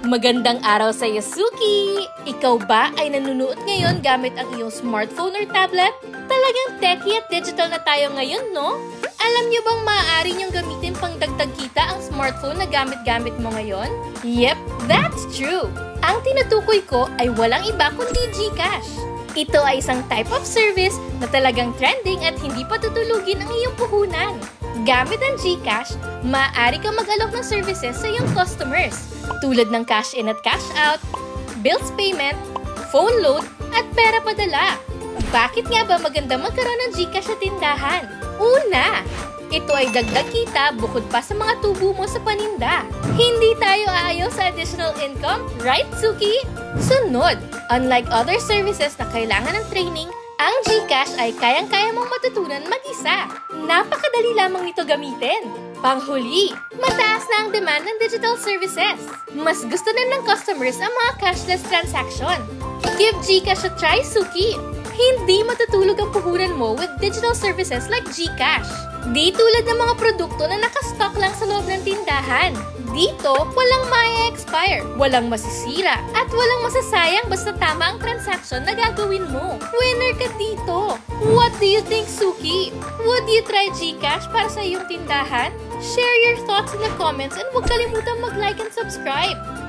Magandang araw sa iyo, Suki! Ikaw ba ay nanunood ngayon gamit ang iyong smartphone or tablet? Talagang techy at digital na tayo ngayon, no? Alam niyo bang maaari niyong gamitin pang dagdag kita ang smartphone na gamit-gamit mo ngayon? Yep, that's true! Ang tinutukoy ko ay walang iba kundi GCash. Ito ay isang type of service na talagang trending at hindi patutulugin ang iyong puhunan. Gamit ang GCash, maaari kang mag-alok ng services sa iyong customers tulad ng cash in at cash out, bills payment, phone load, at pera padala. Bakit nga ba maganda magkaroon ng GCash sa tindahan? Una, ito ay dagdag kita bukod pa sa mga tubo mo sa paninda. Hindi tayo aayaw sa additional income, right, Suki? Sunod, unlike other services na kailangan ng training, ang GCash ay kayang-kaya mong matutunan mag-isa. Napakadali lamang nito gamitin. Panghuli, mataas na ang demand ng digital services. Mas gusto na ng customers ang mga cashless transaction. Give GCash a try, Suki! Hindi matutulog ang puhunan mo with digital services like GCash. Di tulad ng mga produkto na nakastock lang sa loob ng tindahan. Dito, walang ma-expire, walang masisira, at walang masasayang basta tama ang transaction na gagawin mo. Winner ka dito! What do you think, Suki? Would you try GCash para sa iyong tindahan? Share your thoughts in the comments and huwag kalimutang mag-like and subscribe.